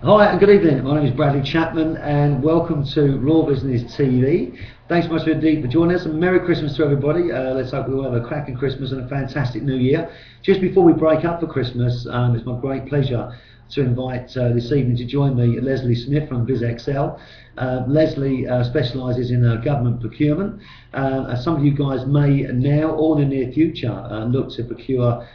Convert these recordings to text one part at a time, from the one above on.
Hi and good evening. My name is Bradley Chapman and welcome to Raw Business TV. Thanks so much indeed for joining us and Merry Christmas to everybody. Let's hope we all have a cracking Christmas and a fantastic New Year. Just before we break up for Christmas, it's my great pleasure to invite this evening to join me Leslie Smith from BizXL. Leslie specialises in government procurement. As some of you guys may now or in the near future look to procure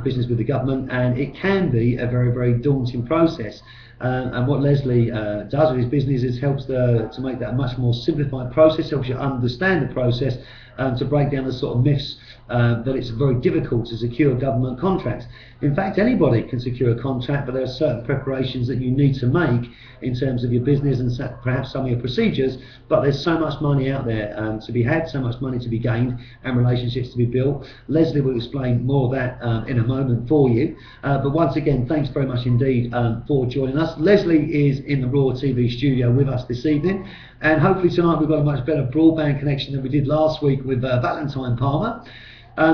business with the government, and it can be a very, very daunting process. And what Leslie does with his business is helps to make that a much more simplified process, helps you understand the process, to break down the sort of myths that it's very difficult to secure government contracts. In fact, anybody can secure a contract, but there are certain preparations that you need to make in terms of your business and perhaps some of your procedures, but there's so much money out there to be had, so much money to be gained and relationships to be built. Leslie will explain more of that in a moment for you. But once again, thanks very much indeed for joining us. Leslie is in the Raw TV studio with us this evening, and hopefully tonight we've got a much better broadband connection than we did last week with Valentine Palmer.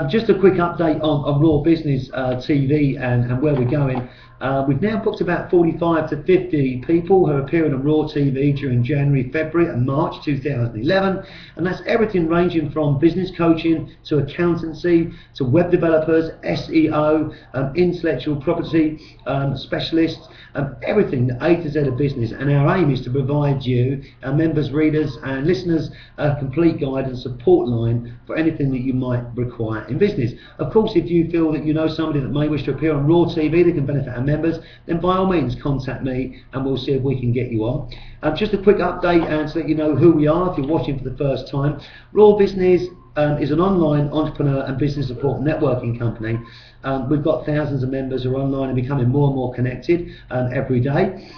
Just a quick update on Raw Business TV and where we're going. We've now booked about 45 to 50 people who are appearing on Raw TV during January, February and March 2011, and that's everything ranging from business coaching to accountancy to web developers, SEO, intellectual property specialists, everything, the A to Z of business. And our aim is to provide you, our members, readers and listeners, a complete guide and support line for anything that you might require in business. Of course, if you feel that you know somebody that may wish to appear on Raw TV that can benefit our members, then by all means contact me and we'll see if we can get you on. Just a quick update and to let you know who we are if you're watching for the first time. Raw Business is an online entrepreneur and business support networking company. We've got thousands of members who are online and becoming more and more connected every day.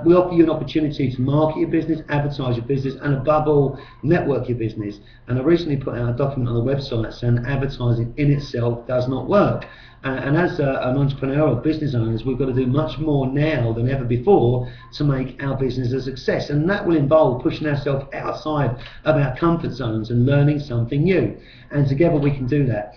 We offer you an opportunity to market your business, advertise your business, and above all, network your business. And I recently put out a document on the website saying advertising in itself does not work. And as an entrepreneur or business owners, we've got to do much more now than ever before to make our business a success. And that will involve pushing ourselves outside of our comfort zones and learning something new. And together we can do that.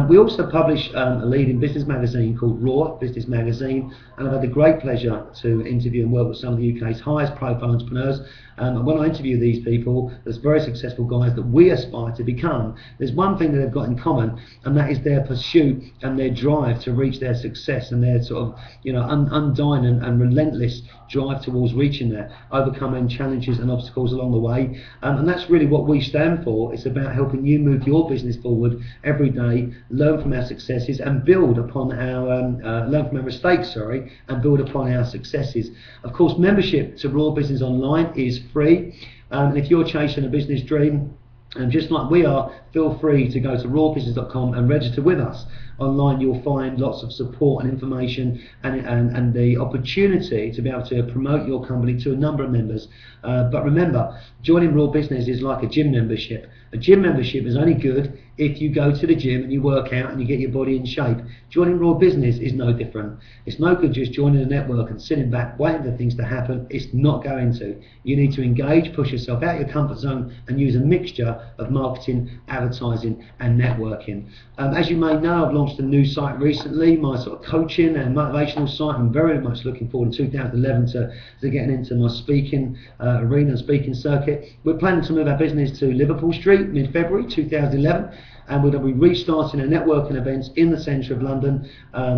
We also publish a leading business magazine called Raw Business Magazine, and I've had the great pleasure to interview and work with some of the UK's highest profile entrepreneurs. And when I interview these people, there's very successful guys that we aspire to become. There's one thing that they've got in common, and that is their pursuit and their drive to reach their success, and their sort of, undying and relentless drive towards reaching that, overcoming challenges and obstacles along the way. And that's really what we stand for. It's about helping you move your business forward every day, learn from our successes and build upon our learn from our mistakes, and build upon our successes. Of course, membership to Raw Business Online is free, and if you're chasing a business dream, and just like we are, feel free to go to rawbusiness.com and register with us. Online you'll find lots of support and information and the opportunity to be able to promote your company to a number of members. But remember, joining Raw Business is like a gym membership. A gym membership is only good if you go to the gym and you work out and you get your body in shape. Joining Raw Business is no different. It's no good just joining a network and sitting back waiting for things to happen. It's not going to. You need to engage, push yourself out of your comfort zone and use a mixture of marketing, advertising and networking. As you may know, I've launched a new site recently, my sort of coaching and motivational site. I'm very much looking forward in 2011 to getting into my speaking arena and speaking circuit. We're planning to move our business to Liverpool Street mid-February 2011, and we're going to be restarting our networking events in the centre of London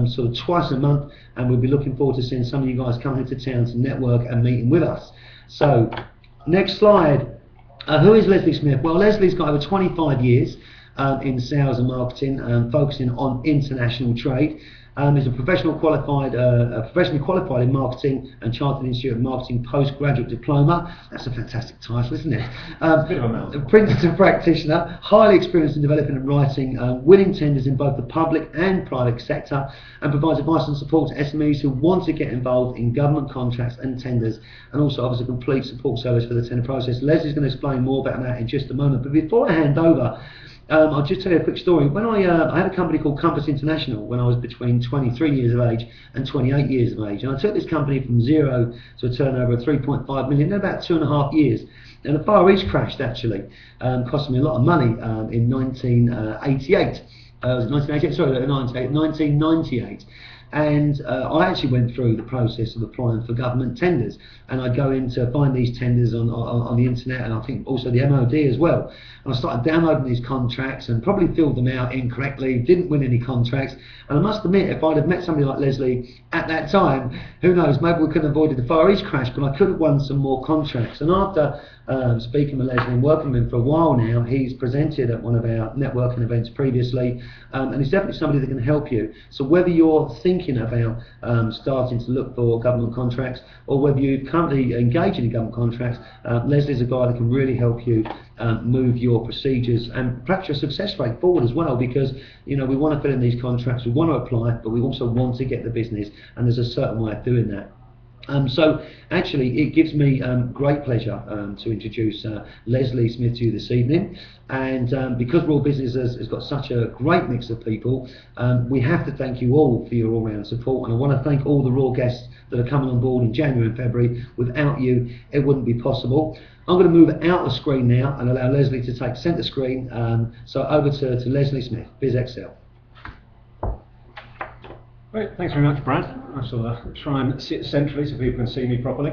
sort of twice a month, and we'll be looking forward to seeing some of you guys coming into town to network and meeting with us. So next slide. Who is Leslie Smith? Well, Leslie's got over 25 years in sales and marketing, focusing on international trade. Is a professionally qualified in marketing and Chartered Institute of Marketing postgraduate diploma. That's a fantastic title, isn't it? A Princeton practitioner, highly experienced in developing and writing, winning tenders in both the public and private sector, and provides advice and support to SMEs who want to get involved in government contracts and tenders, and also offers a complete support service for the tender process. Leslie's going to explain more about that in just a moment. But before I hand over, I'll just tell you a quick story. When I had a company called Compass International when I was between 23 years of age and 28 years of age, and I took this company from zero to a turnover of 3.5 million in about 2.5 years. And the Far East crashed actually, cost me a lot of money in 1988. 1998. And I actually went through the process of applying for government tenders, and I go in to find these tenders on the internet, and I think also the MOD as well. And I started downloading these contracts and probably filled them out incorrectly, didn't win any contracts. And I must admit, if I'd have met somebody like Leslie at that time, who knows, maybe we could have avoided the Far East crash, but I could have won some more contracts. And after speaking with Leslie and working with him for a while now, he's presented at one of our networking events previously, and he's definitely somebody that can help you. So whether you're thinking about starting to look for government contracts, or whether you're currently engaged in government contracts, Leslie's a guy that can really help you move your procedures and perhaps your success rate forward as well, because we want to fill in these contracts, we want to apply, but we also want to get the business, and there's a certain way of doing that. So actually it gives me great pleasure to introduce Leslie Smith to you this evening, and because Raw Business has got such a great mix of people, we have to thank you all for your all-round support, and I want to thank all the Raw guests that are coming on board in January and February. Without you it wouldn't be possible. I'm going to move out the screen now and allow Leslie to take centre screen, so over to Leslie Smith, BizXL. Great, thanks very much, Brad. I shall try and sit centrally so people can see me properly.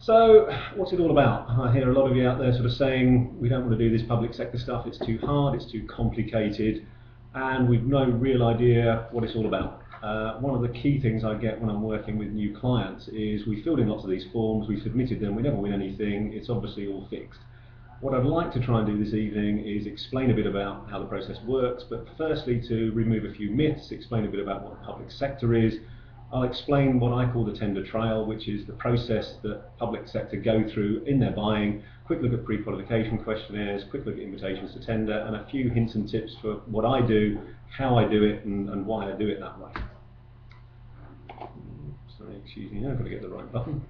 So, what's it all about? I hear a lot of you out there sort of saying, we don't want to do this public sector stuff, it's too hard, it's too complicated, and we've no real idea what it's all about. One of the key things I get when I'm working with new clients is we filled in lots of these forms, we submitted them, we never win anything, it's obviously all fixed. What I'd like to try and do this evening is explain a bit about how the process works, but firstly to remove a few myths, explain a bit about what the public sector is. I'll explain what I call the tender trail, which is the process that public sector go through in their buying, quick look at pre-qualification questionnaires, quick look at invitations to tender, and a few hints and tips for what I do, how I do it, and why I do it that way. Sorry, excuse me, I've got to get the right button.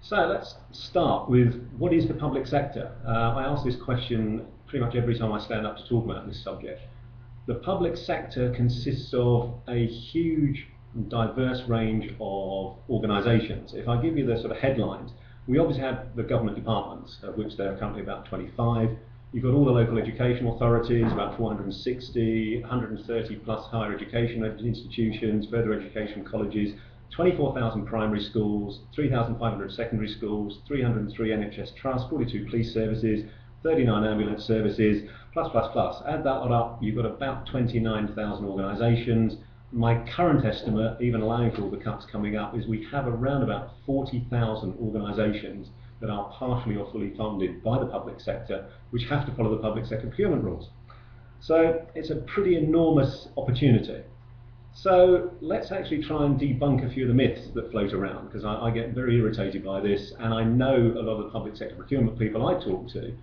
So let's start with, what is the public sector? I ask this question pretty much every time I stand up to talk about this subject. The public sector consists of a huge, diverse range of organisations. If I give you the sort of headlines, we obviously have the government departments, of which there are currently about 25. You've got all the local education authorities, about 460, 130 plus higher education institutions, further education colleges, 24,000 primary schools, 3,500 secondary schools, 303 NHS trusts, 42 police services, 39 ambulance services, plus. Add that lot up, you've got about 29,000 organisations. My current estimate, even allowing for all the cuts coming up, is we have around about 40,000 organisations that are partially or fully funded by the public sector, which have to follow the public sector procurement rules. So it's a pretty enormous opportunity. So let's actually try and debunk a few of the myths that float around, because I get very irritated by this, and I know a lot of the public sector procurement people I talk to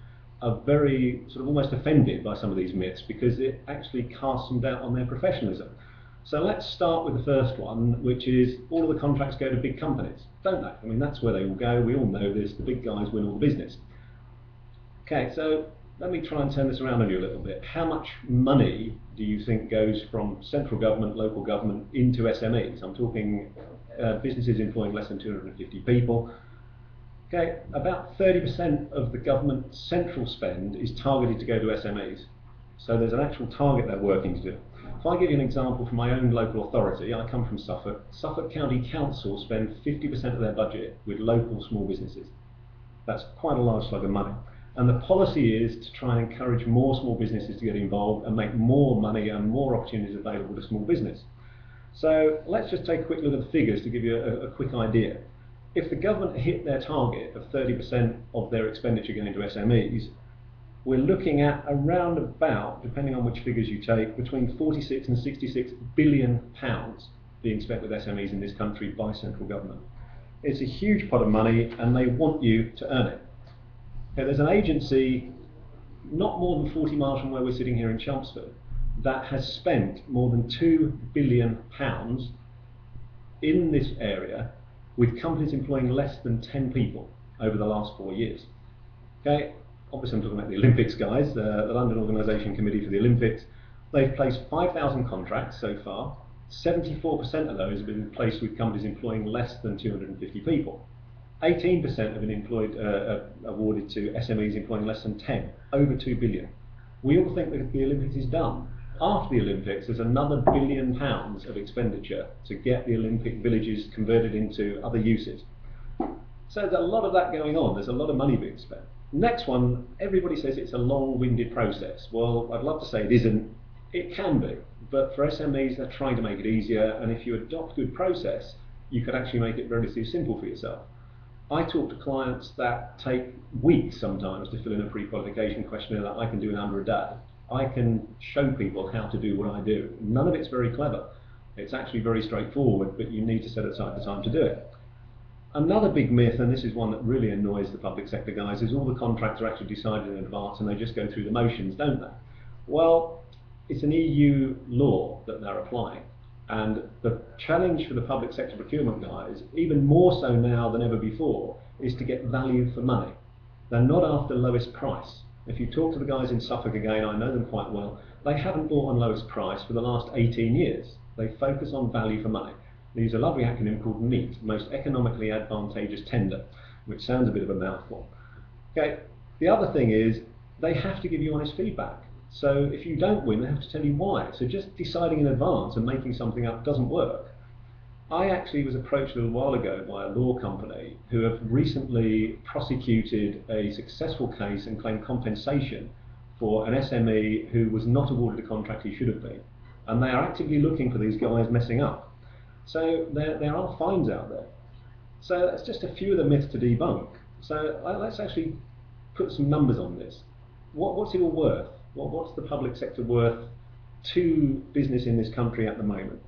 are very sort of almost offended by some of these myths, because it actually casts them doubt on their professionalism. So let's start with the first one, which is all of the contracts go to big companies, don't they? I mean, that's where they all go, we all know this, the big guys win all the business. Okay, so let me try and turn this around on you a little bit. How much money do you think goes from central government, local government into SMEs? I'm talking businesses employing less than 250 people. Okay, about 30% of the government central spend is targeted to go to SMEs. So there's an actual target they're working to do. If I give you an example from my own local authority, I come from Suffolk. Suffolk County Council spend 50% of their budget with local small businesses. That's quite a large slug of money. And the policy is to try and encourage more small businesses to get involved and make more money and more opportunities available to small business. So let's just take a quick look at the figures to give you a quick idea. If the government hit their target of 30% of their expenditure going into SMEs, we're looking at around about, depending on which figures you take, between 46 and 66 billion pounds being spent with SMEs in this country by central government. It's a huge pot of money, and they want you to earn it. Okay, there's an agency not more than 40 miles from where we're sitting here in Chelmsford that has spent more than £2 billion in this area with companies employing less than 10 people over the last 4 years. Okay, obviously I'm talking about the Olympics guys, the London Organisation Committee for the Olympics. They've placed 5,000 contracts so far. 74% of those have been placed with companies employing less than 250 people. 18% have been awarded to SMEs employing less than 10, over 2 billion. We all think that the Olympics is done. after the Olympics, there's another £1 billion of expenditure to get the Olympic villages converted into other uses. So there's a lot of that going on. There's a lot of money being spent. Next one, everybody says it's a long-winded process. Well, I'd love to say it isn't. It can be, but for SMEs, they're trying to make it easier, and if you adopt good process, you could actually make it relatively simple for yourself. I talk to clients that take weeks sometimes to fill in a pre-qualification questionnaire that I can do in under a day. I can show people how to do what I do. None of it's very clever. It's actually very straightforward, but you need to set aside the time to do it. Another big myth, and this is one that really annoys the public sector guys, is all the contracts are actually decided in advance and they just go through the motions, don't they? Well, it's an EU law that they're applying. And the challenge for the public sector procurement guys, even more so now than ever before, is to get value for money. They're not after lowest price. If you talk to the guys in Suffolk again, I know them quite well, they haven't bought on lowest price for the last 18 years. They focus on value for money. They use a lovely acronym called MEAT, Most Economically Advantageous Tender, which sounds a bit of a mouthful. Okay. The other thing is, they have to give you honest feedback. So if you don't win, they have to tell you why. So just deciding in advance and making something up doesn't work. I actually was approached a little while ago by a law company who have recently prosecuted a successful case and claimed compensation for an SME who was not awarded a contract he should have been. And they are actively looking for these guys messing up. So there are fines out there. So that's just a few of the myths to debunk. So let's actually put some numbers on this. What's it all worth? What's the public sector worth to business in this country at the moment?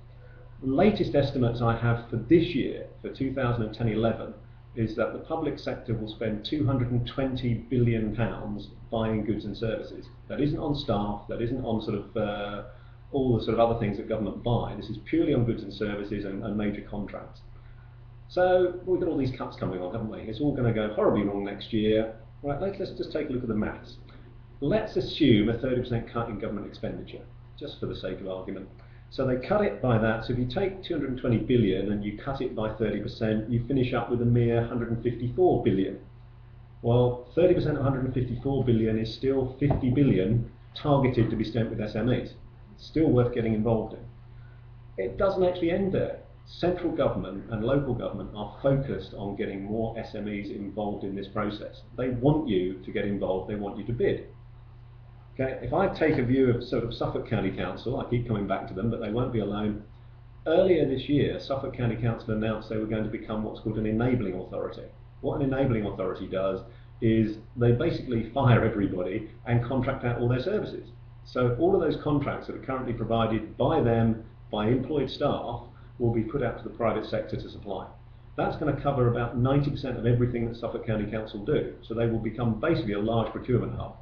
The latest estimates I have for this year, for 2010-11, is that the public sector will spend £220 billion buying goods and services. That isn't on staff, that isn't on sort of all the sort of other things that government buy. This is purely on goods and services and major contracts. So we've got all these cuts coming on, haven't we? It's all going to go horribly wrong next year. Right, let's just take a look at the maths. Let's assume a 30% cut in government expenditure, just for the sake of argument. So they cut it by that. So if you take 220 billion and you cut it by 30%, you finish up with a mere 154 billion. Well, 30% of 154 billion is still 50 billion targeted to be spent with SMEs. It's still worth getting involved in. It doesn't actually end there. Central government and local government are focused on getting more SMEs involved in this process. They want you to get involved, they want you to bid. Okay, if I take a view of sort of Suffolk County Council, I keep coming back to them, but they won't be alone. Earlier this year, Suffolk County Council announced they were going to become what's called an enabling authority. What an enabling authority does is they basically fire everybody and contract out all their services. So all of those contracts that are currently provided by them, by employed staff, will be put out to the private sector to supply. That's going to cover about 90% of everything that Suffolk County Council do. So they will become basically a large procurement hub.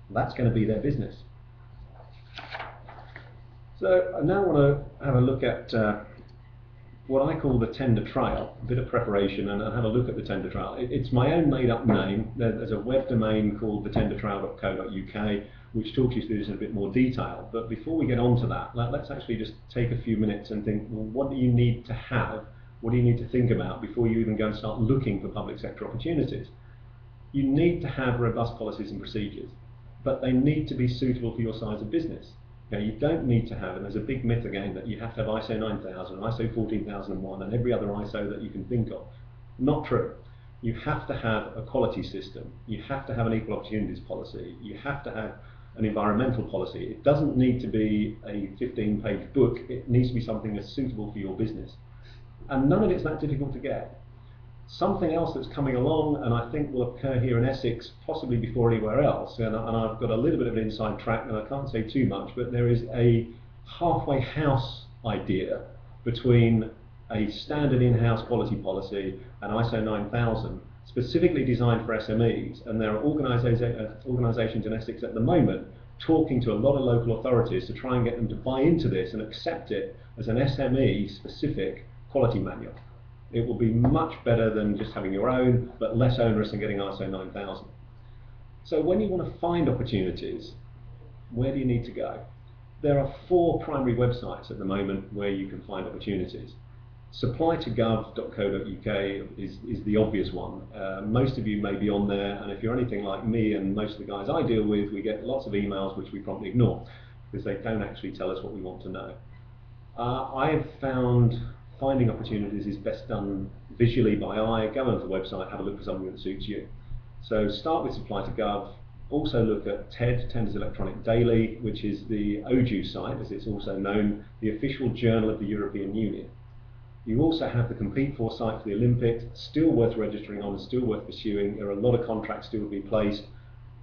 That's going to be their business. So I now want to have a look at what I call the tender trail, a bit of preparation, and have a look at the tender trail. It's my own made-up name. There's a web domain called thetendertrail.co.uk, which talks you through this in a bit more detail. But before we get on to that, let's actually just take a few minutes and think, well, what do you need to have? What do you need to think about before you even go and start looking for public sector opportunities? You need to have robust policies and procedures, but they need to be suitable for your size of business. Now, you don't need to have, and there's a big myth again that you have to have ISO 9000, ISO 14001 and every other ISO that you can think of. Not true. You have to have a quality system. You have to have an equal opportunities policy. You have to have an environmental policy. It doesn't need to be a 15-page book. It needs to be something that's suitable for your business. And none of it's that difficult to get. Something else that's coming along, and I think will occur here in Essex, possibly before anywhere else, and I've got a little bit of an inside track, and I can't say too much, but there is a halfway house idea between a standard in-house quality policy and ISO 9000, specifically designed for SMEs, and there are organisations in Essex at the moment talking to a lot of local authorities to try and get them to buy into this and accept it as an SME-specific quality manual. It will be much better than just having your own, but less onerous than getting ISO 9000. So when you want to find opportunities, where do you need to go? There are 4 primary websites at the moment where you can find opportunities. Supplytogov.co.uk is the obvious one. Most of you may be on there, and if you're anything like me and most of the guys I deal with, we get lots of emails which we promptly ignore. because they don't actually tell us what we want to know. I've found finding opportunities is best done visually by eye. Go onto the website, have a look for something that suits you. So start with Supply to Gov. Also look at TED, Tenders Electronic Daily, which is the OJU site, as it's also known, the official journal of the European Union. You also have the Compete For site for the Olympics, still worth registering on and still worth pursuing. There are a lot of contracts still to be placed.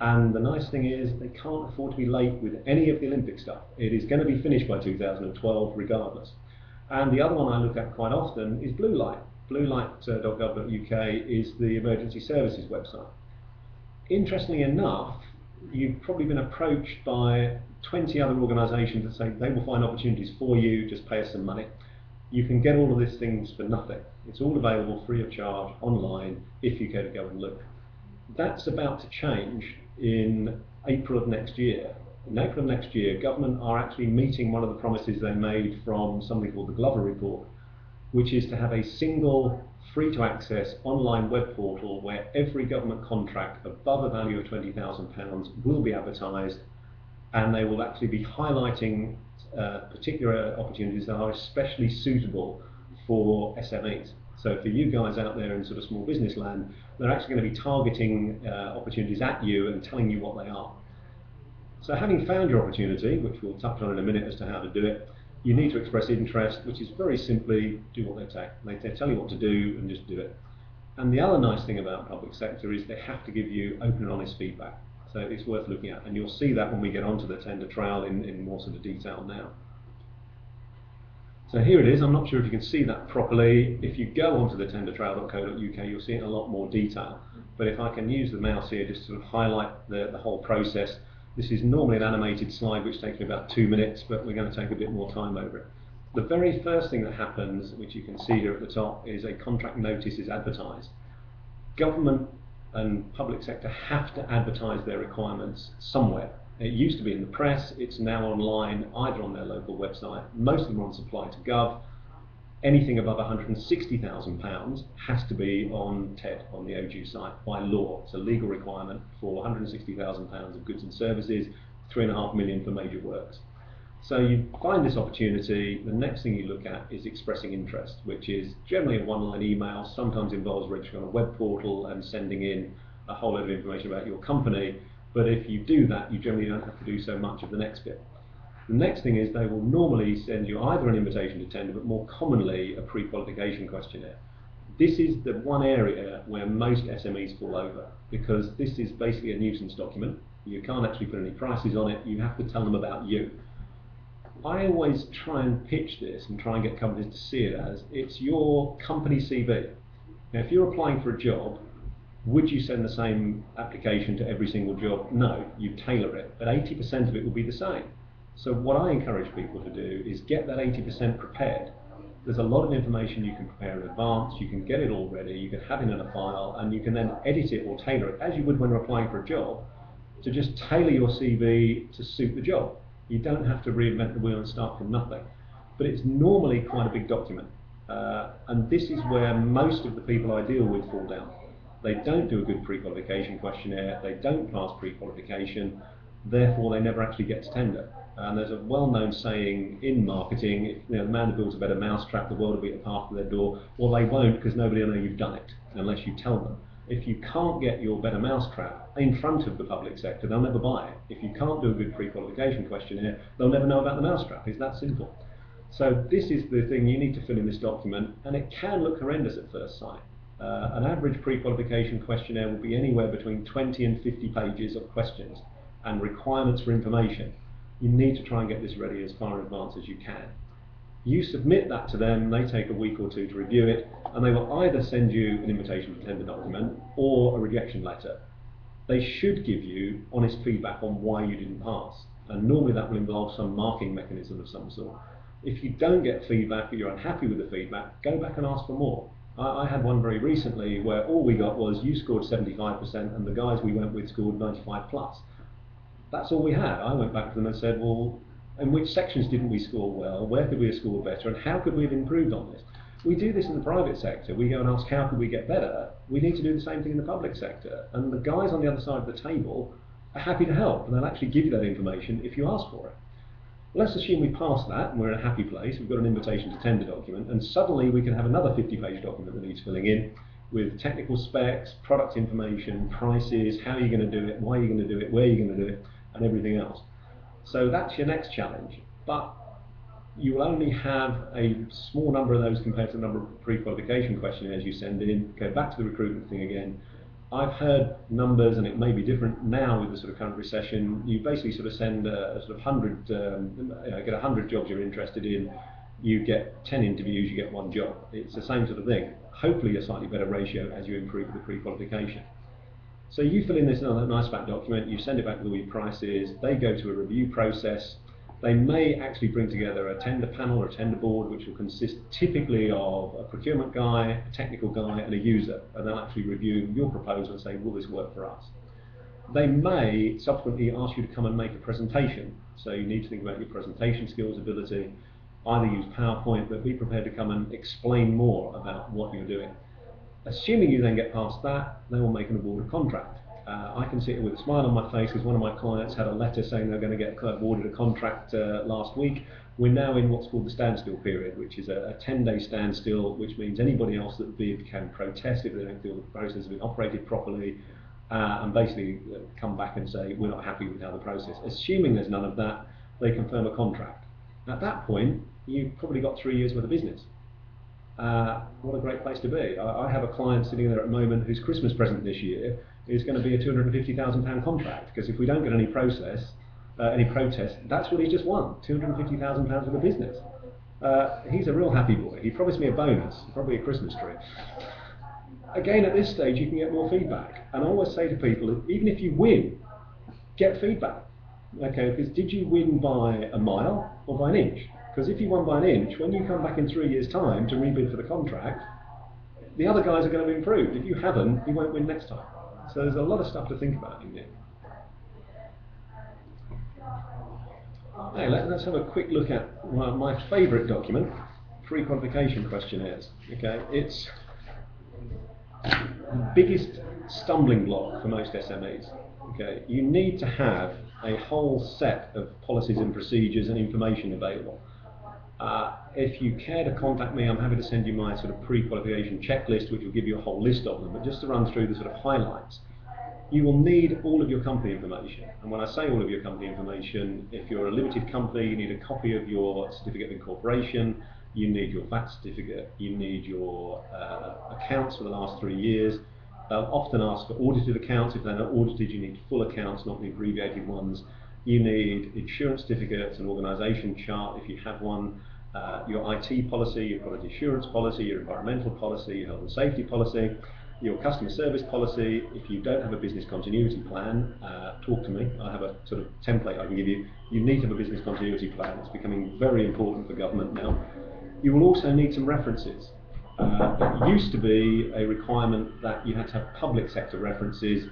And the nice thing is they can't afford to be late with any of the Olympic stuff. It is going to be finished by 2012 regardless. And the other one I look at quite often is Blue Light. Bluelight.gov.uk is the emergency services website. Interestingly enough, you've probably been approached by 20 other organisations that say they will find opportunities for you, just pay us some money. You can get all of these things for nothing. It's all available free of charge online if you go and look. That's about to change in April of next year. In April of next year, government are actually meeting one of the promises they made from something called the Glover Report, which is to have a single free-to-access online web portal where every government contract above a value of £20,000 will be advertised, and they will actually be highlighting particular opportunities that are especially suitable for SMEs. So for you guys out there in sort of small business land, they're actually going to be targeting opportunities at you and telling you what they are. So having found your opportunity, which we'll touch on in a minute as to how to do it, you need to express interest, which is very simply do what they say. They tell you what to do and just do it. And the other nice thing about public sector is they have to give you open and honest feedback. So it's worth looking at, and you'll see that when we get onto the tender trail in more sort of detail now. So here it is. I'm not sure if you can see that properly. If you go onto the tendertrail.co.uk, you'll see it in a lot more detail. But if I can use the mouse here just to sort of highlight the whole process. This is normally an animated slide which takes me about 2 minutes, but we're going to take a bit more time over it. The very first thing that happens, which you can see here at the top, is a contract notice is advertised. Government and public sector have to advertise their requirements somewhere. It used to be in the press, it's now online, either on their local website. Most of them are on Supply to Gov. Anything above £160,000 has to be on TED, on the OJU site, by law. It's a legal requirement for £160,000 of goods and services, 3.5 million for major works. So you find this opportunity, the next thing you look at is expressing interest, which is generally a one-line email, sometimes involves registering on a web portal and sending in a whole load of information about your company. But if you do that, you generally don't have to do so much of the next bit. The next thing is they will normally send you either an invitation to tender, but more commonly a pre-qualification questionnaire. This is the one area where most SMEs fall over, because this is basically a nuisance document. You can't actually put any prices on it, you have to tell them about you. I always try and pitch this and try and get companies to see it as it's your company CV. Now, if you're applying for a job, would you send the same application to every single job? No, you tailor it, but 80% of it will be the same. So what I encourage people to do is get that 80% prepared. There's a lot of information you can prepare in advance, you can get it all ready, you can have it in a file, and you can then edit it or tailor it, as you would when you're applying for a job, to just tailor your CV to suit the job. You don't have to reinvent the wheel and start from nothing. But it's normally quite a big document. And this is where most of the people I deal with fall down. They don't do a good pre-qualification questionnaire, they don't pass pre-qualification, therefore they never actually get to tender. And there's a well-known saying in marketing, if the man who builds a better mousetrap, the world will be at the path of their door. Well, they won't, because nobody will know you've done it, unless you tell them. If you can't get your better mousetrap in front of the public sector, they'll never buy it. If you can't do a good pre-qualification questionnaire, they'll never know about the mousetrap. It's that simple. So this is the thing you need to fill in this document, and it can look horrendous at first sight. An average pre-qualification questionnaire will be anywhere between 20 and 50 pages of questions and requirements for information. You need to try and get this ready as far in advance as you can. You submit that to them, they take a week or two to review it, and they will either send you an invitation to tender document or a rejection letter. They should give you honest feedback on why you didn't pass, and normally that will involve some marking mechanism of some sort. If you don't get feedback or you're unhappy with the feedback, go back and ask for more. I had one very recently where all we got was you scored 75% and the guys we went with scored 95 plus. That's all we had. I went back to them and said, well, in which sections didn't we score well? Where could we have scored better? And how could we have improved on this? We do this in the private sector. We go and ask, how could we get better? We need to do the same thing in the public sector. And the guys on the other side of the table are happy to help, and they'll actually give you that information if you ask for it. Let's assume we pass that and we're in a happy place, we've got an invitation to tender document, and suddenly we can have another 50-page document that needs filling in with technical specs, product information, prices, how you're going to do it, why you're going to do it, where you're going to do it, and everything else. So that's your next challenge. But you will only have a small number of those compared to the number of pre-qualification questionnaires you send in. Go back to the recruitment thing again. I've heard numbers, and it may be different now with the sort of current recession. You basically sort of send a sort of 100, get 100 jobs you're interested in, you get 10 interviews, you get 1 job. It's the same sort of thing. Hopefully a slightly better ratio as you improve the pre-qualification. So you fill in this nice fat document, you send it back with all your prices, they go to a review process. They may actually bring together a tender panel or a tender board, which will consist typically of a procurement guy, a technical guy, and a user, and they'll actually review your proposal and say, will this work for us? They may subsequently ask you to come and make a presentation, so you need to think about your presentation skills, ability, either use PowerPoint, but be prepared to come and explain more about what you're doing. Assuming you then get past that, they will make an awarded contract. I can sit here with a smile on my face because one of my clients had a letter saying they're going to get awarded a contract last week. We're now in what's called the standstill period, which is a 10-day standstill, which means anybody else that bid can protest if they don't feel the process has been operated properly, and basically come back and say, we're not happy with how the process. Assuming there's none of that, they confirm a contract. At that point, you've probably got 3 years worth of business. What a great place to be. I have a client sitting there at the moment whose Christmas present this year is going to be a £250,000 contract, because if we don't get any protest, that's what he's just won, £250,000 worth of business. He's a real happy boy. He promised me a bonus, probably a Christmas tree. Again, at this stage, you can get more feedback. And I always say to people, even if you win, get feedback. Okay, because did you win by a mile or by an inch? Because if you won by an inch, when you come back in 3 years' time to rebid for the contract, the other guys are going to improve. If you haven't, you won't win next time. So there's a lot of stuff to think about in there. Hey, let's have a quick look at my favourite document, Prequalification Questionnaires. Okay, it's the biggest stumbling block for most SMEs. Okay, you need to have a whole set of policies and procedures and information available. If you care to contact me, I'm happy to send you my sort of pre-qualification checklist, which will give you a whole list of them. But just to run through the sort of highlights, you will need all of your company information. And when I say all of your company information, if you're a limited company, you need a copy of your certificate of incorporation, you need your VAT certificate, you need your accounts for the last 3 years. They'll often ask for audited accounts. If they're not audited, you need full accounts, not the abbreviated ones. You need insurance certificates, an organisation chart if you have one, your IT policy, your quality assurance policy, your environmental policy, your health and safety policy, your customer service policy. If you don't have a business continuity plan, talk to me. I have a sort of template I can give you. You need to have a business continuity plan. It's becoming very important for government now. You will also need some references. It used to be a requirement that you had to have public sector references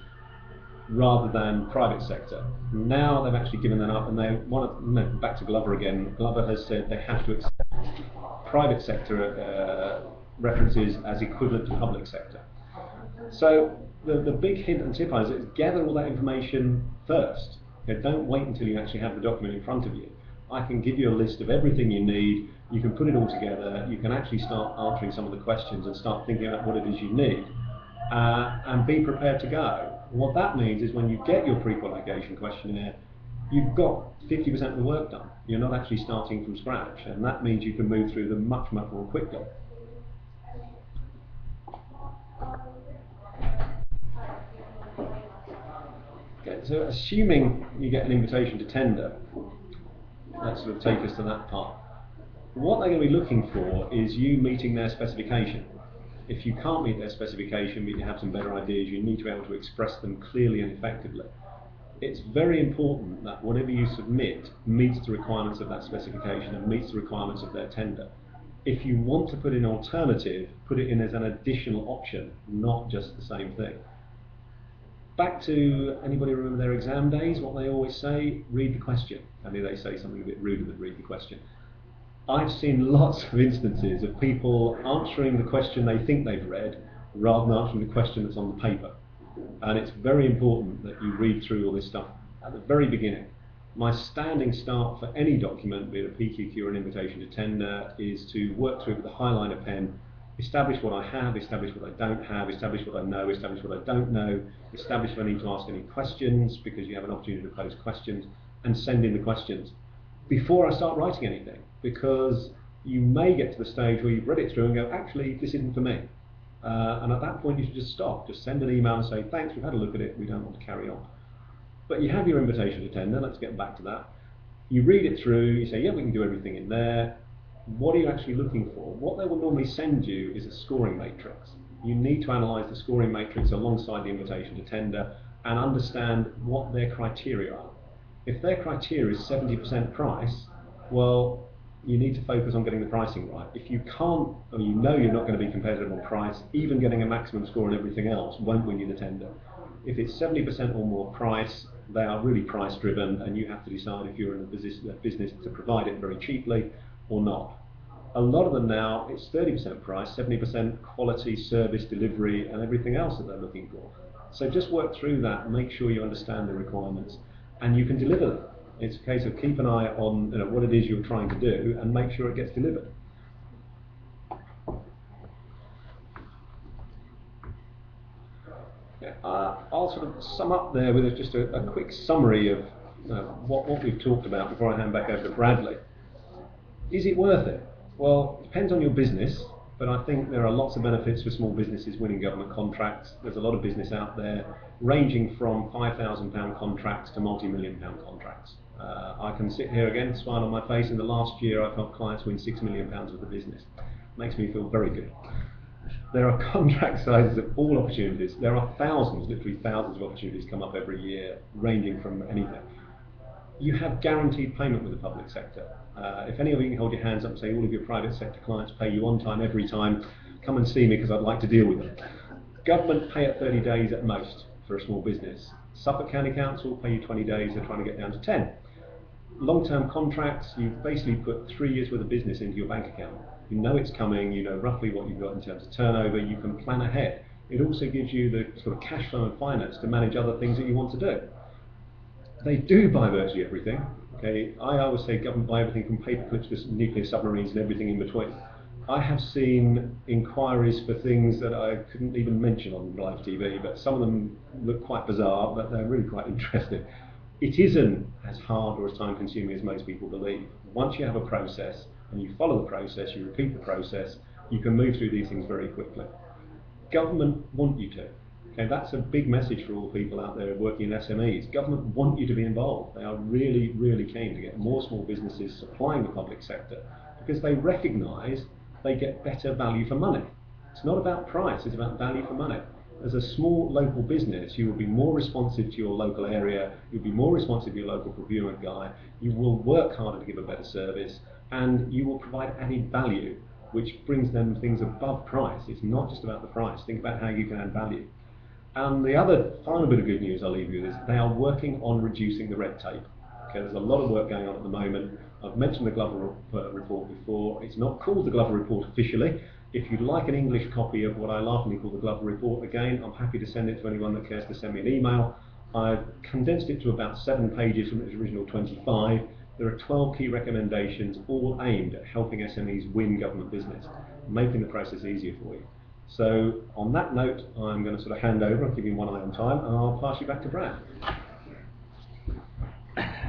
rather than private sector. Now they've actually given that up, and they want to, back to Glover again. Glover has said they have to accept private sector references as equivalent to public sector. So the big hint and tip is gather all that information first. Okay, don't wait until you actually have the document in front of you. I can give you a list of everything you need. You can put it all together. You can actually start answering some of the questions and start thinking about what it is you need, and be prepared to go. What that means is when you get your pre-qualification questionnaire, you've got 50% of the work done. You're not actually starting from scratch, and that means you can move through them much, much more quickly. Okay, so assuming you get an invitation to tender, let's sort of take us to that part. What they're going to be looking for is you meeting their specification. If you can't meet their specification, but you have some better ideas, you need to be able to express them clearly and effectively. It's very important that whatever you submit meets the requirements of that specification and meets the requirements of their tender. If you want to put in an alternative, put it in as an additional option, not just the same thing. Back to, anybody remember their exam days, what they always say? Read the question. Only they say something a bit ruder than read the question. I've seen lots of instances of people answering the question they think they've read rather than answering the question that's on the paper. And it's very important that you read through all this stuff at the very beginning. My standing start for any document, be it a PQQ or an invitation to tender, is to work through with a highliner pen, establish what I have, establish what I don't have, establish what I know, establish what I don't know, establish if I need to ask any questions, because you have an opportunity to pose questions, and send in the questions before I start writing anything, because you may get to the stage where you've read it through and go, actually, this isn't for me. And at that point you should just stop, just send an email and say, thanks, we've had a look at it, we don't want to carry on. But you have your invitation to tender, let's get back to that. You read it through, you say, yeah, we can do everything in there. What are you actually looking for? What they will normally send you is a scoring matrix. You need to analyse the scoring matrix alongside the invitation to tender and understand what their criteria are. If their criteria is 70% price, well, you need to focus on getting the pricing right. If you can't, or you know you're not going to be competitive on price, even getting a maximum score and everything else won't win you the tender. If it's 70% or more price, they are really price driven, and you have to decide if you're in a business to provide it very cheaply or not. A lot of them now, it's 30% price, 70% quality, service, delivery, and everything else that they're looking for. So just work through that, make sure you understand the requirements, and you can deliver them. It's a case of keep an eye on what it is you're trying to do and make sure it gets delivered. I'll sort of sum up there with just a quick summary of what we've talked about before I hand back over to Bradley. Is it worth it? Well, it depends on your business, but I think there are lots of benefits for small businesses winning government contracts. There's a lot of business out there ranging from £5,000 contracts to multi-million-pound contracts. I can sit here again, smile on my face. In the last year, I've helped clients win £6 million worth of business. Makes me feel very good. There are contract sizes of all opportunities. There are thousands, literally thousands of opportunities come up every year, ranging from anything. You have guaranteed payment with the public sector. If any of you can hold your hands up and say all of your private sector clients pay you on time every time, come and see me because I'd like to deal with them. Government pay at 30 days at most for a small business. Suffolk County Council pay you 20 days, they're trying to get down to 10. Long-term contracts, you've basically put 3 years worth of business into your bank account. You know it's coming, you know roughly what you've got in terms of turnover, you can plan ahead. It also gives you the sort of cash flow and finance to manage other things that you want to do. They do buy virtually everything. Okay, I always say government buy everything from paper clips to nuclear submarines and everything in between. I have seen inquiries for things that I couldn't even mention on live TV, but some of them look quite bizarre, but they're really quite interesting. It isn't as hard or as time consuming as most people believe. Once you have a process and you follow the process, you repeat the process, you can move through these things very quickly. Government want you to. Okay, that's a big message for all the people out there working in SMEs. Government want you to be involved. They are really, really keen to get more small businesses supplying the public sector because they recognise they get better value for money. It's not about price, it's about value for money. As a small local business, you will be more responsive to your local area, you'll be more responsive to your local procurement guy, you will work harder to give a better service, and you will provide added value, which brings them things above price. It's not just about the price, think about how you can add value. And the other final bit of good news I'll leave you with is they are working on reducing the red tape. Okay, there's a lot of work going on at the moment. I've mentioned the Glover report before. It's not called the Glover report officially. If you'd like an English copy of what I laughingly call the Glover report, again, I'm happy to send it to anyone that cares to send me an email. I've condensed it to about 7 pages from its original 25. There are 12 key recommendations, all aimed at helping SMEs win government business, making the process easier for you. So on that note, I'm going to sort of hand over, I'll give you one eye on time, and I'll pass you back to Brad.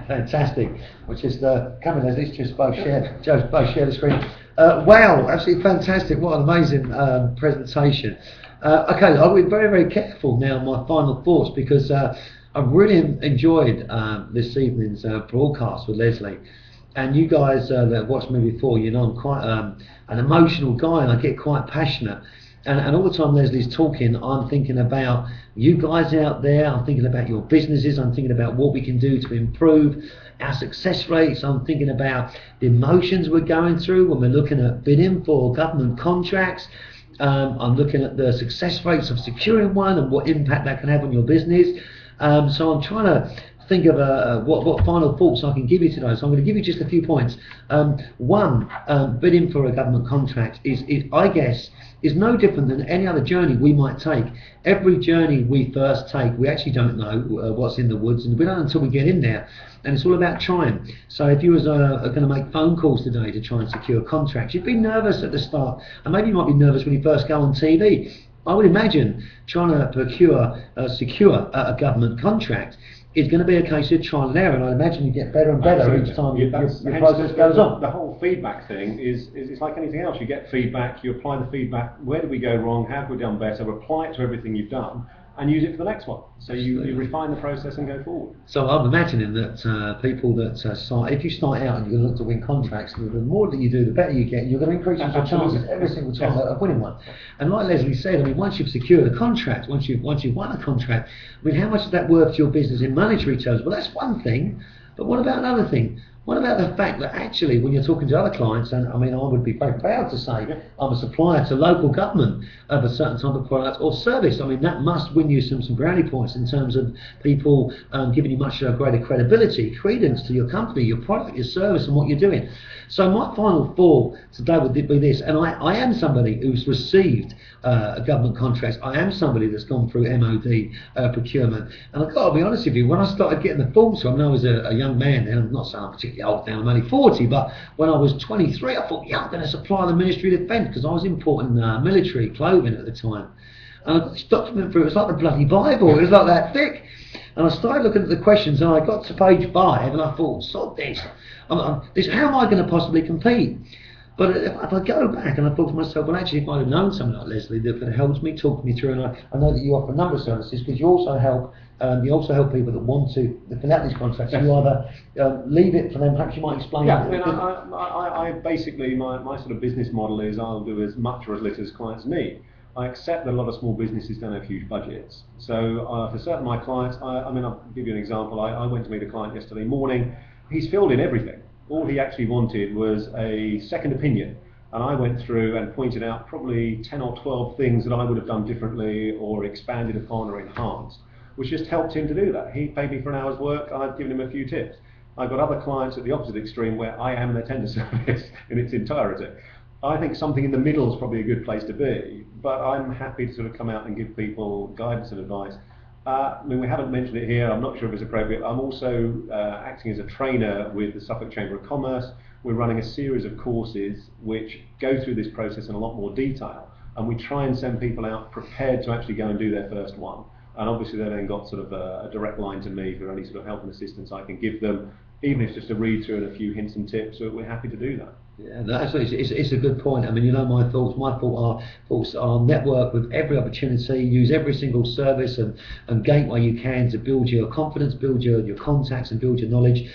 Fantastic. We'll just come in, let's just both share the screen. Wow, absolutely fantastic. What an amazing presentation. Okay, I'll be very, very careful now on my final thoughts because I've really enjoyed this evening's broadcast with Leslie. And you guys that have watched me before, you know I'm quite an emotional guy and I get quite passionate. And all the time Leslie's talking, I'm thinking about you guys out there, I'm thinking about your businesses, I'm thinking about what we can do to improve our success rates, I'm thinking about the emotions we're going through when we're looking at bidding for government contracts, I'm looking at the success rates of securing one and what impact that can have on your business. So I'm trying to think of what final thoughts I can give you today. So I'm going to give you just a few points. One, bidding for a government contract is I guess, is no different than any other journey we might take. Every journey we first take, we actually don't know what's in the woods, and we don't until we get in there. And it's all about trying. So if you was going to make phone calls today to try and secure contracts, you'd be nervous at the start, and maybe you might be nervous when you first go on TV. I would imagine trying to secure a government contract is going to be a case of trial and error, and I imagine you get better and better each time your process goes on. The whole feedback thing is it's like anything else. You get feedback, you apply the feedback, where did we go wrong, how have we done better, apply it to everything you've done, and use it for the next one. So you refine the process and go forward. So I'm imagining that people that start, if you start out and you're going to look to win contracts, the more that you do, the better you get. You're going to increase your chances every single time of winning one. And like Leslie said, I mean, once you've secured a contract, once you've won a contract, I mean, how much is that worth to your business in monetary terms? Well, that's one thing. But what about another thing? What about the fact that actually when you're talking to other clients, and I mean I would be very proud to say I'm a supplier to local government of a certain type of product or service, I mean that must win you some brownie points in terms of people giving you much greater credibility, credence to your company, your product, your service and what you're doing. So my final thought today would be this, and I am somebody who's received a government contract. I am somebody that's gone through MOD procurement, and I've got to be honest with you, when I started getting the forms, I know I was a young man then, I'm not saying I'm particularly old now, I'm only 40, but when I was 23 I thought, yeah, I'm going to supply the Ministry of Defence, because I was importing military clothing at the time, and I got this document through, it was like the bloody Bible, it was like that thick, and I started looking at the questions and I got to page 5 and I thought, sod this, how am I going to possibly compete? But if I go back and I thought to myself, well actually if I'd have known something like Leslie that could have helped me, talked me through, and I know that you offer a number of services, because you also help people that want to fill out these contracts. Yes. You either leave it for them, perhaps you might explain. Yeah, I basically, my sort of business model is I'll do as much or as little as clients need. I accept that a lot of small businesses don't have huge budgets. So for certain of my clients, I mean, I'll give you an example. I went to meet a client yesterday morning. He's filled in everything. All he actually wanted was a second opinion. And I went through and pointed out probably 10 or 12 things that I would have done differently or expanded upon or enhanced, which just helped him to do that. He paid me for an hour's work, I've given him a few tips. I've got other clients at the opposite extreme where I am their tender service in its entirety. I think something in the middle is probably a good place to be, but I'm happy to sort of come out and give people guidance and advice. I mean, we haven't mentioned it here, I'm not sure if it's appropriate. I'm also acting as a trainer with the Suffolk Chamber of Commerce. We're running a series of courses which go through this process in a lot more detail, and we try and send people out prepared to actually go and do their first one. And obviously they've then got sort of a direct line to me for any sort of help and assistance I can give them, even if it's just a read through and a few hints and tips. So we're happy to do that. Yeah, it's a good point. I mean, you know, my thoughts are network with every opportunity, use every single service and gateway you can to build your confidence, build your contacts and build your knowledge.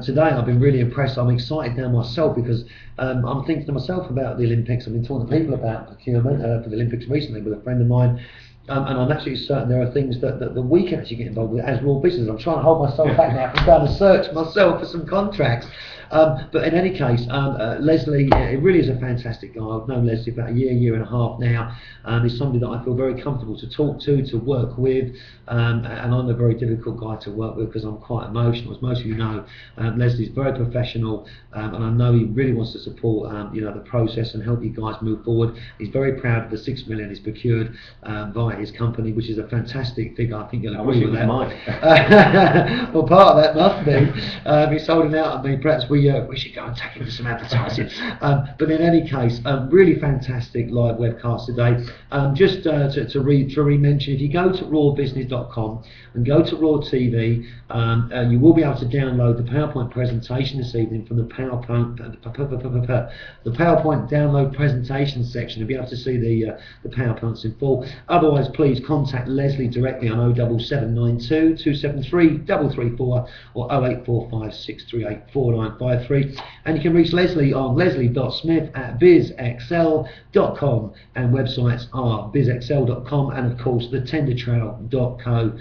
Today I've been really impressed. I'm excited now myself because I'm thinking to myself about the Olympics. I've been talking to people about procurement for the Olympics recently with a friend of mine. And I'm absolutely certain there are things that we can actually get involved with as raw business. I'm trying to hold myself back now from trying to search myself for some contracts. But in any case, Leslie, it really is a fantastic guy. I've known Leslie about a year and a half now. He's somebody that I feel very comfortable to talk to work with. And I'm a very difficult guy to work with because I'm quite emotional. As most of you know, Leslie's very professional, and I know he really wants to support the process and help you guys move forward. He's very proud of the $6 million he's procured via his company, which is a fantastic figure. I think you'll agree with that. Well, part of that must be he's sold it out. I mean, perhaps we should go and tack into some advertising. But in any case, really fantastic live webcast today. Just to re-mention, if you go to rawbusiness.com and go to Raw TV, you will be able to download the PowerPoint presentation this evening from the PowerPoint download presentation section. You'll be able to see the PowerPoints in full. Otherwise, please contact Leslie directly on 07792 273 334 or 0845 638 4953. And you can reach Leslie on leslie.smith@bizexcel.com, and websites are bizexcel.com and of course thetendertrail.co.uk.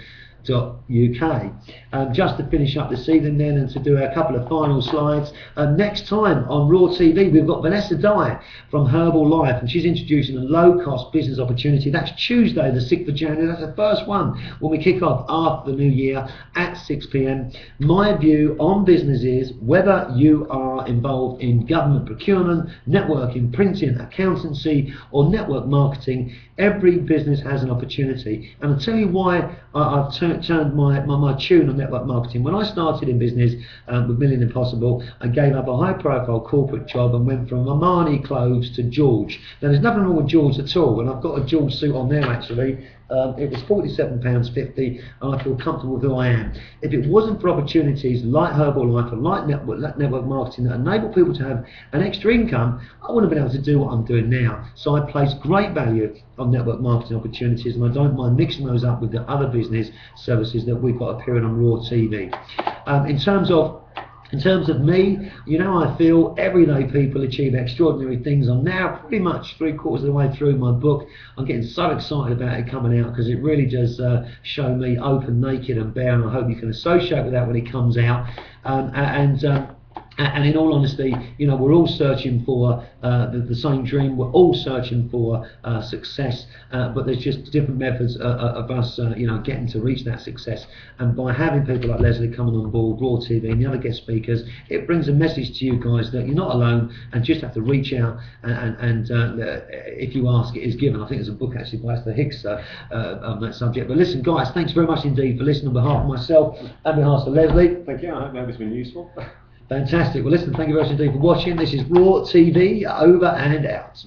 Just to finish up this evening then, and to do a couple of final slides, next time on Raw TV we've got Vanessa Dye from Herbal Life, and she's introducing a low-cost business opportunity. That's Tuesday the 6th of January. That's the first one when we kick off after the new year at 6 p.m. My view on business is, whether you are involved in government procurement, networking, printing, accountancy or network marketing, every business has an opportunity. And I'll tell you why I've turned my tune on network marketing. When I started in business with Million Impossible, I gave up a high profile corporate job and went from Armani clothes to George. Now there's nothing wrong with George at all, and I've got a George suit on there actually. It was £47.50 and I feel comfortable with who I am. If it wasn't for opportunities like Herbal Life and like network marketing that enable people to have an extra income, I wouldn't have been able to do what I'm doing now. So I place great value on network marketing opportunities, and I don't mind mixing those up with the other business services that we've got appearing on Raw TV. In terms of me, you know, I feel everyday people achieve extraordinary things. I'm now pretty much 3/4 of the way through my book. I'm getting so excited about it coming out, because it really does show me open, naked and bare, and I hope you can associate with that when it comes out. And in all honesty, you know, we're all searching for the same dream. We're all searching for success, but there's just different methods of us, you know, getting to reach that success. And by having people like Leslie coming on board, Raw TV and the other guest speakers, it brings a message to you guys that you're not alone, and just have to reach out. And if you ask, it is given. I think there's a book actually by Esther Hicks on that subject. But listen, guys, thanks very much indeed for listening on behalf of myself and behalf of Leslie. Thank you. I hope it's been useful. Fantastic. Well, listen, thank you very much indeed for watching. This is Raw TV, over and out.